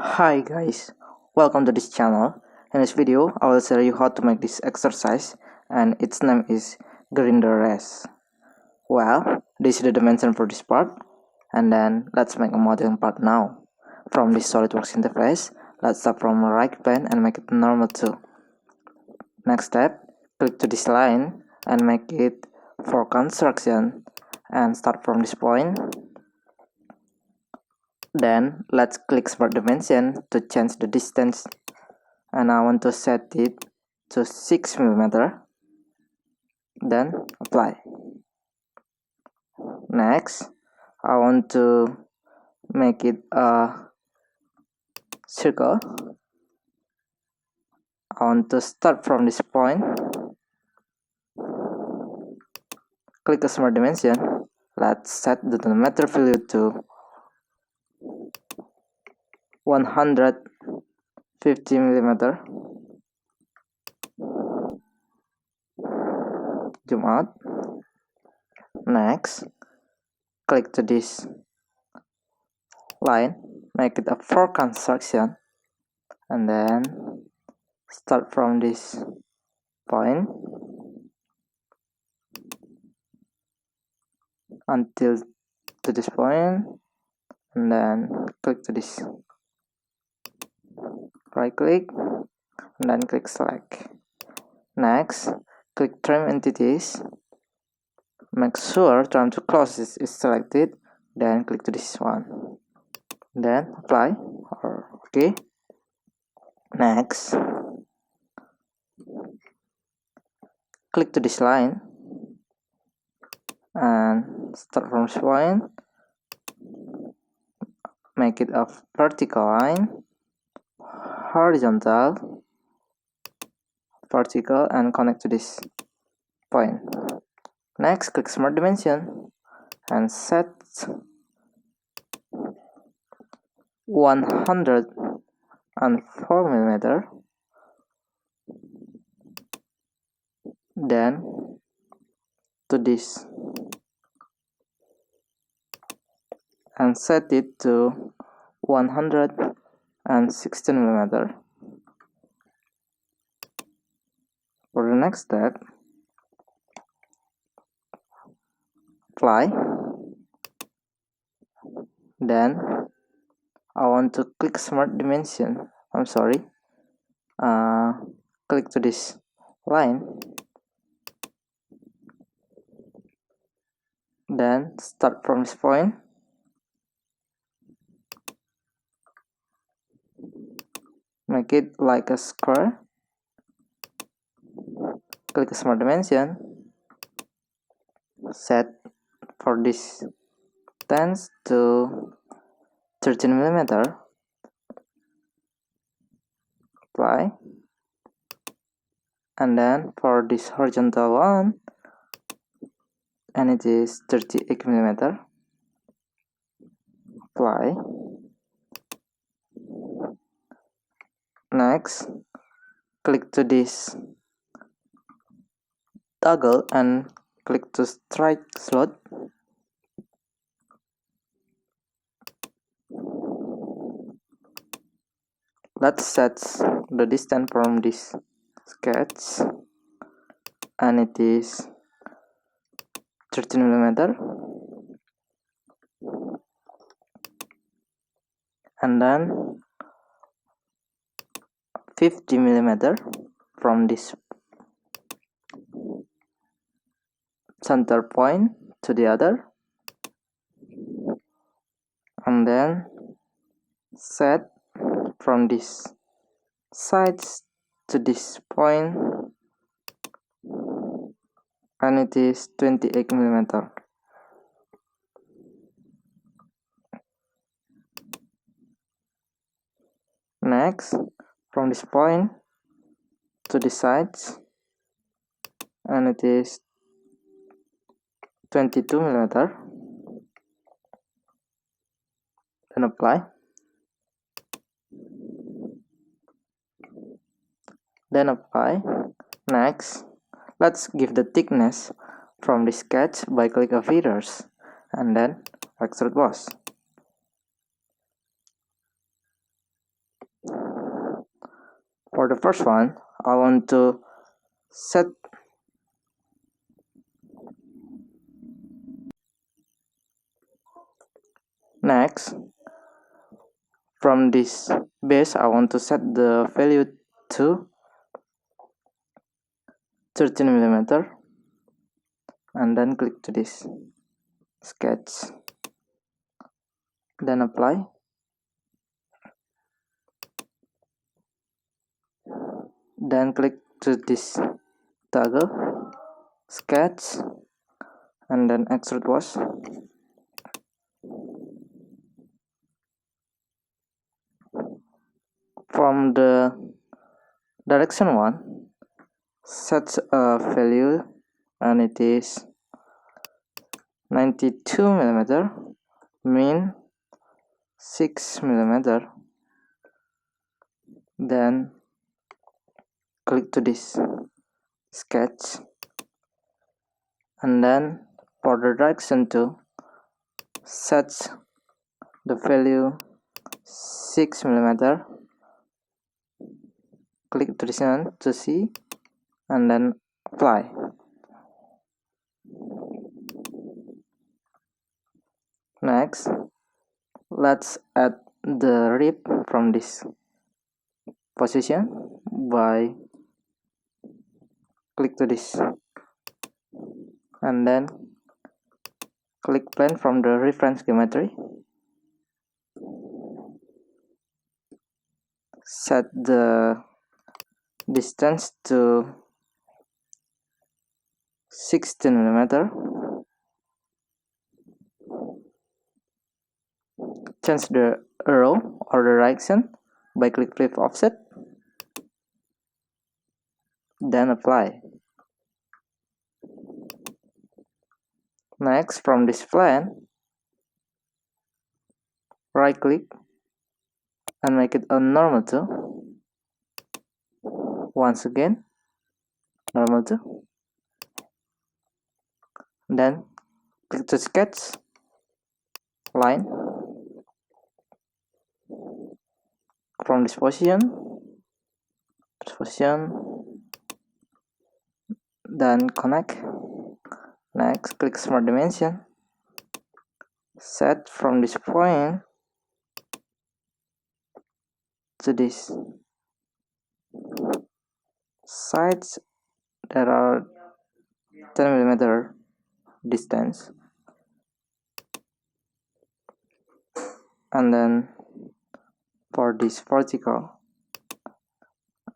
Hi guys, welcome to this channel. In this video, I will show you how to make this exercise and its name is grinder race. Well, this is the dimension for this part and then let's make a modeling part now. From this Solidworks interface, let's start from a right plane and make it normal too. Next step, click to this line and make it for construction and start from this point. Then let's click smart dimension to change the distance and I want to set it to 6 mm. Then apply. Next, I want to make it a circle. I want to start from this point. Click the smart dimension. Let's set the diameter value to 150 mm. Zoom out. Next, click to this line, make it a 4 construction, and then start from this point until to this point, and then click to this, right click and then click select. Next, click trim entities, make sure trim to closest is selected, then click to this one, then apply or okay. Next, click to this line and start from this point, make it a vertical line, horizontal, vertical, and connect to this point. Next, click smart dimension and set 104 mm. Then to this and set it to 116 mm. For the next step, apply. Then I want to click smart dimension. Click to this line. Then start from this point. Make it like a square. Click smart dimension. Set for this tends to 13 mm. Apply. And then for this horizontal one, and it is 38 mm. Apply. Next, click to this toggle and click to strike slot. Let's set the distance from this sketch and it is 13 mm. And then 50 mm from this center point to the other, and then set from this sides to this point, and it is 28 mm. Next, from this point to the sides, and it is 22 mm. Then apply. Then apply. Next, let's give the thickness from the sketch by click of feathers and then extrude boss. For the first one, I want to set next from this base. I want to set the value to 13mm and then click to this sketch, then apply, then click to this toggle, sketch, and then extrude wash. From the direction one, set a value and it is 92mm, mean 6mm, then click to this sketch, and then for the direction 2, set the value 6mm, click to this one to see, and then apply. Next, let's add the rib from this position by click to this and then click plane from the reference geometry, set the distance to 16mm, change the arrow or the direction by click flip offset, then apply. Next, from this plane, right click and make it a normal to. Once again, normal to. Then click to sketch, line. From this position, then connect. Next, click smart dimension, set from this point to this sides. There are 10mm distance, and then for this vertical,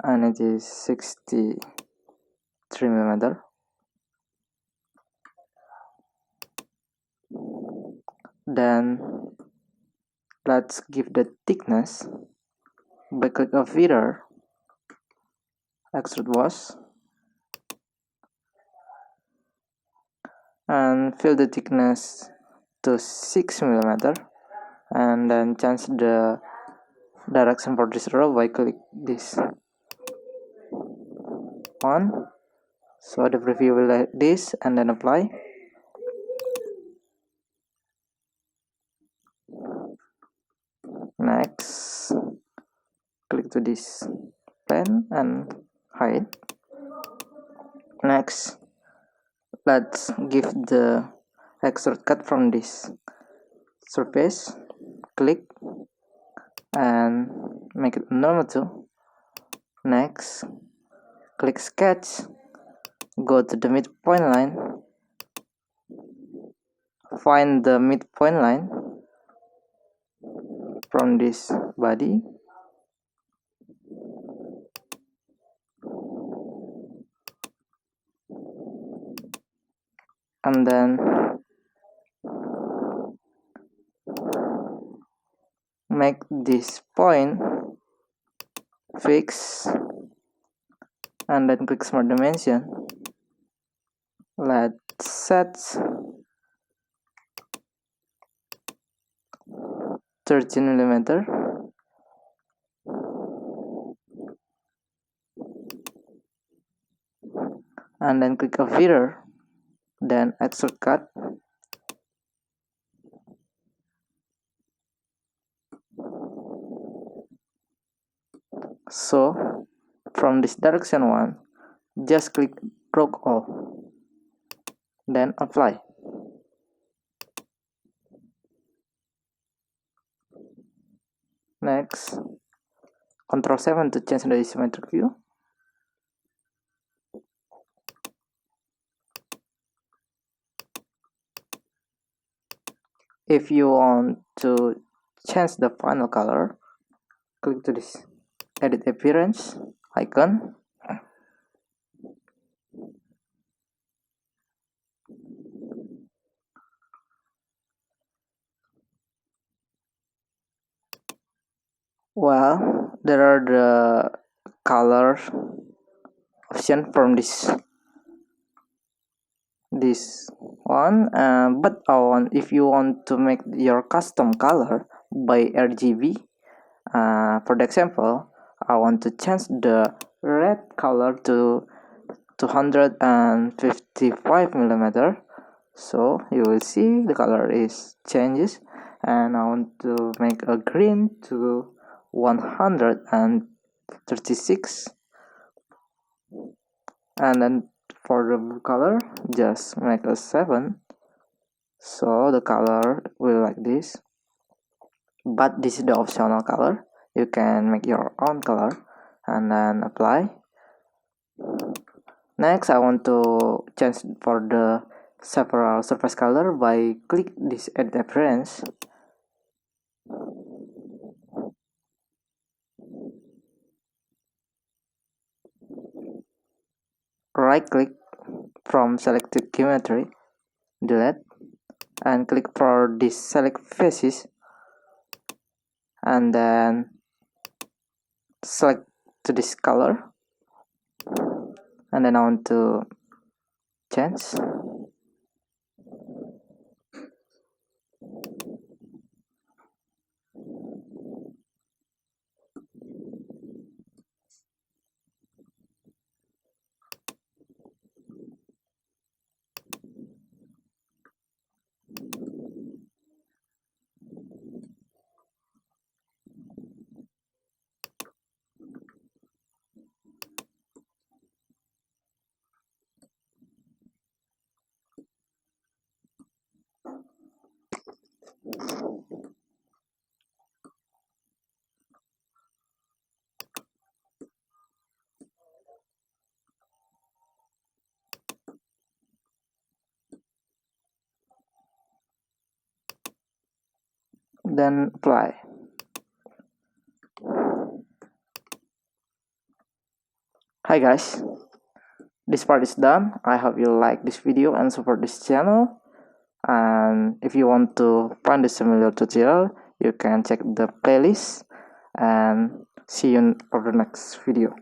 and it is 63mm. Then let's give the thickness by click of feeder, extrude wash, and fill the thickness to 6mm, and then change the direction for this row by click this on. So the preview will like this, and then apply. Next, click to this pen and hide. Next, let's give the extrude cut from this surface, click and make it normal to. Next, click sketch, go to the midpoint line, find the midpoint line from this body, and then make this point fix, and then click smart dimension. Let's set 13mm, and then click a feeder, then extrude cut, so from this direction one, just click drag all, then apply. Next, Ctrl 7 to change the isometric view. If you want to change the final color, click to this edit appearance icon. Well, there are the color option from this one, but if you want to make your custom color by RGB, for the example, I want to change the red color to 255 millimeter. So you will see the color is changes, and I want to make a green to 136, and then for the blue color just make a 7, so the color will like this. But this is the optional color, you can make your own color and then apply. Next, I want to change for the several surface color by click this edit appearance. Right click from selected geometry, delete, and click for this select faces, and then select to this color, and then I want to change. Then apply. Hi guys, this part is done. I hope you like this video and support this channel, and if you want to find a similar tutorial, you can check the playlist, and see you for the next video.